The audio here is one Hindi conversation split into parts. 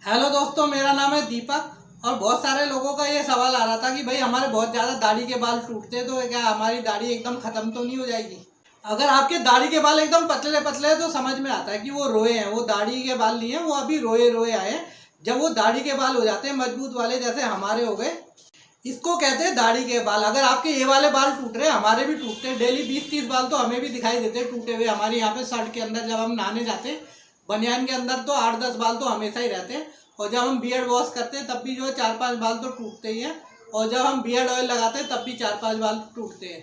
हेलो दोस्तों, मेरा नाम है दीपक। और बहुत सारे लोगों का ये सवाल आ रहा था कि भाई हमारे बहुत ज़्यादा दाढ़ी के बाल टूटते तो क्या हमारी दाढ़ी एकदम ख़त्म तो नहीं हो जाएगी। अगर आपके दाढ़ी के बाल एकदम पतले पतले हैं तो समझ में आता है कि वो रोए हैं, वो दाढ़ी के बाल नहीं है, वो अभी रोए रोए आए हैं। जब वो दाढ़ी के बाल हो जाते हैं मजबूत वाले, जैसे हमारे हो गए, इसको कहते हैं दाढ़ी के बाल। अगर आपके ये वाले बाल टूट रहे हैं, हमारे भी टूटते हैं, डेली 20-30 बाल तो हमें भी दिखाई देते हैं टूटे हुए। हमारे यहाँ पे शर्ट के अंदर जब हम नहाने जाते हैं, बनियान के अंदर तो 8-10 बाल तो हमेशा ही रहते हैं। और जब हम बियर्ड वॉश करते हैं तब भी जो है 4-5 बाल तो टूटते ही हैं। और जब हम बियर्ड ऑयल लगाते हैं तब भी 4-5 बाल टूटते हैं।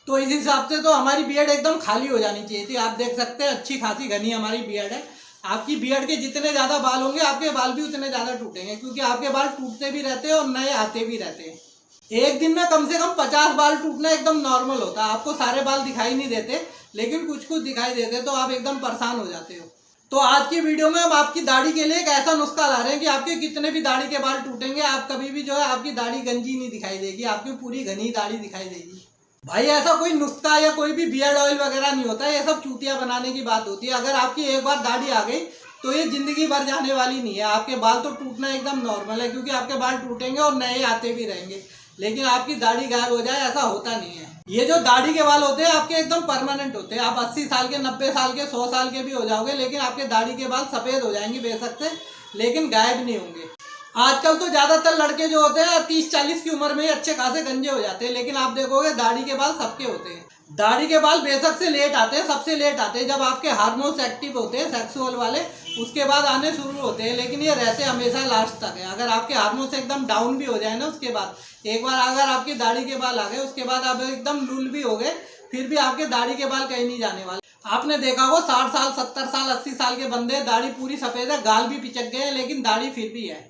तो इस हिसाब से तो हमारी बियर्ड एकदम खाली हो जानी चाहिए थी। आप देख सकते हैं अच्छी खासी घनी हमारी बियर्ड है। आपकी बियर्ड के जितने ज़्यादा बाल होंगे आपके बाल भी उतने ज़्यादा टूटेंगे, क्योंकि आपके बाल टूटते भी रहते हैं और नए आते भी रहते हैं। एक दिन में कम से कम 50 बाल टूटना एकदम नॉर्मल होता है। आपको सारे बाल दिखाई नहीं देते, लेकिन कुछ कुछ दिखाई देते, तो आप एकदम परेशान हो जाते हो। तो आज की वीडियो में हम आपकी दाढ़ी के लिए एक ऐसा नुस्खा ला रहे हैं कि आपके कितने भी दाढ़ी के बाल टूटेंगे, आप कभी भी जो है आपकी दाढ़ी गंजी नहीं दिखाई देगी, आपकी पूरी घनी दाढ़ी दिखाई देगी। भाई ऐसा कोई नुस्खा या कोई भी बियर्ड ऑयल वगैरह नहीं होता है, ये सब चूतिया बनाने की बात होती है। अगर आपकी एक बार दाढ़ी आ गई तो ये जिंदगी भर जाने वाली नहीं है। आपके बाल तो टूटना एकदम नॉर्मल है, क्योंकि आपके बाल टूटेंगे और नए आते भी रहेंगे, लेकिन आपकी दाढ़ी गायब हो जाए ऐसा होता नहीं है। ये जो दाढ़ी के बाल होते हैं आपके एकदम परमानेंट होते हैं। आप 80 साल के, 90 साल के, 100 साल के भी हो जाओगे, लेकिन आपके दाढ़ी के बाल सफ़ेद हो जाएंगे बेशक से, लेकिन गायब नहीं होंगे। आजकल तो ज़्यादातर लड़के जो होते हैं 30-40 की उम्र में ही अच्छे खासे गंजे हो जाते हैं, लेकिन आप देखोगे दाढ़ी के बाल सबके होते हैं। दाढ़ी के बाल बेशक से लेट आते हैं, सबसे लेट आते हैं जब आपके हार्मोन्स एक्टिव होते हैं, सेक्सुअल वाले, उसके बाद आने शुरू होते हैं, लेकिन ये रहते हमेशा लास्ट तक है। अगर आपके हार्मोन्स एकदम डाउन भी हो जाए ना, उसके बाद एक बार अगर आपकी दाढ़ी के बाल आ गए, उसके बाद आप एकदम लूल भी हो गए, फिर भी आपके दाढ़ी के बाल कहीं नहीं जाने वाले। आपने देखा हो 60 साल, 70 साल, 80 साल के बंदे, दाढ़ी पूरी सफ़ेद है, गाल भी पिचक गए, लेकिन दाढ़ी फिर भी है।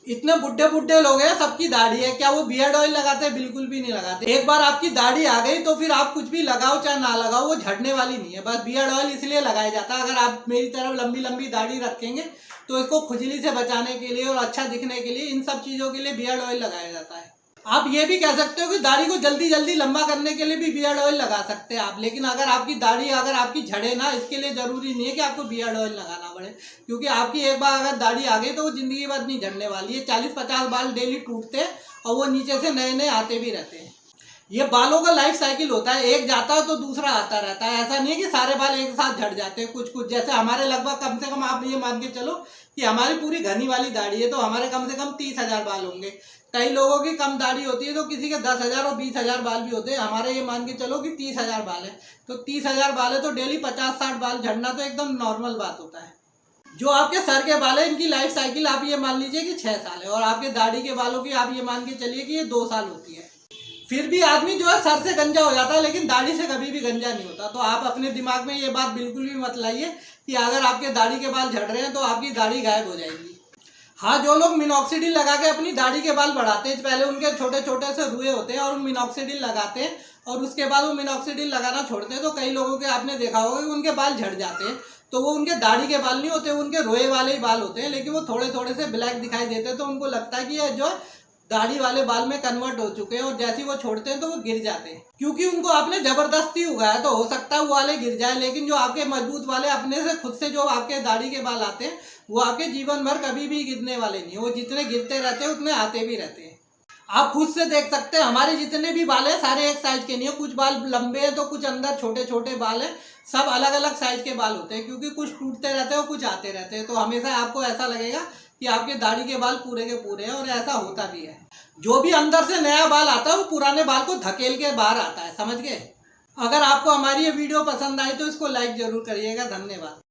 इतने बुढ़े बुढ़े लोग हैं, सबकी दाढ़ी है, क्या वो बियर्ड ऑयल लगाते हैं? बिल्कुल भी नहीं लगाते। एक बार आपकी दाढ़ी आ गई तो फिर आप कुछ भी लगाओ चाहे ना लगाओ, वो झड़ने वाली नहीं है। बस बियर्ड ऑयल इसलिए लगाया जाता है। अगर आप मेरी तरफ लंबी लंबी दाढ़ी रखेंगे तो इसको खुजली से बचाने के लिए और अच्छा दिखने के लिए, इन सब चीज़ों के लिए बियर्ड ऑयल लगाया जाता है। आप ये भी कह सकते हो कि दाढ़ी को जल्दी जल्दी लंबा करने के लिए भी बियर्ड ऑयल लगा सकते हैं आप, लेकिन अगर आपकी दाढ़ी अगर आपकी झड़े ना, इसके लिए ज़रूरी नहीं है कि आपको बियर्ड ऑयल लगाना पड़े, क्योंकि आपकी एक बार अगर दाढ़ी आ गई तो वो ज़िंदगी भर नहीं झड़ने वाली है। 40-50 बाल डेली टूटते हैं और वो नीचे से नए नए आते भी रहते हैं। ये बालों का लाइफ साइकिल होता है, एक जाता है तो दूसरा आता रहता है। ऐसा नहीं है कि सारे बाल एक साथ झड़ जाते हैं। कुछ कुछ, जैसे हमारे लगभग कम से कम आप ये मान के चलो कि हमारी पूरी घनी वाली दाढ़ी है, तो हमारे कम से कम 30,000 बाल होंगे। कई लोगों की कम दाढ़ी होती है तो किसी के 10,000 और 20,000 बाल भी होते हैं। हमारे ये मान के चलो कि 30,000 बाल है, तो 30,000 बाल है तो डेली 50-60 बाल झड़ना तो एकदम नॉर्मल बात होता है। जो आपके सर के बाल है, इनकी लाइफ साइकिल आप ये मान लीजिए कि 6 साल है, और आपके दाढ़ी के बालों की आप ये मान के चलिए कि ये 2 साल होती है। फिर भी आदमी जो है सर से गंजा हो जाता है, लेकिन दाढ़ी से कभी भी गंजा नहीं होता। तो आप अपने दिमाग में ये बात बिल्कुल भी मत लाइए कि अगर आपके दाढ़ी के बाल झड़ रहे हैं तो आपकी दाढ़ी गायब हो जाएगी। हाँ, जो लोग मिनॉक्सिडिल लगा के अपनी दाढ़ी के बाल बढ़ाते हैं, पहले उनके छोटे छोटे से रुए होते हैं और मिनॉक्सिडिल लगाते हैं, और उसके बाद वो मिनॉक्सिडिल लगाना छोड़ते हैं, तो कई लोगों के आपने देखा होगा कि उनके बाल झड़ जाते हैं। तो वो उनके दाढ़ी के बाल नहीं होते, उनके रोए वाले ही बाल होते हैं, लेकिन वो थोड़े थोड़े से ब्लैक दिखाई देते हैं। तो उनको लगता है कि ये जो दाढ़ी वाले बाल में कन्वर्ट हो चुके हैं, और जैसे ही वो छोड़ते हैं तो वो गिर जाते हैं, क्योंकि उनको आपने जबरदस्ती उगाया। तो हो सकता है वो वाले गिर जाए, लेकिन जो आपके मजबूत वाले अपने से खुद से जो आपके दाढ़ी के बाल आते हैं, वो आपके जीवन भर कभी भी गिरने वाले नहीं है। वो जितने गिरते रहते हैं उतने आते भी रहते हैं। आप खुद से देख सकते हैं, हमारे जितने भी बाल हैं सारे एक साइज के नहीं है। कुछ बाल लंबे हैं तो कुछ अंदर छोटे छोटे बाल हैं। सब अलग अलग साइज के बाल होते हैं, क्योंकि कुछ टूटते रहते हैं और कुछ आते रहते हैं। तो हमेशा आपको ऐसा लगेगा कि आपके दाढ़ी के बाल पूरे के पूरे हैं, और ऐसा होता भी है। जो भी अंदर से नया बाल आता है वो पुराने बाल को धकेल के बाहर आता है, समझ गए। अगर आपको हमारी ये वीडियो पसंद आई तो इसको लाइक जरूर करिएगा। धन्यवाद।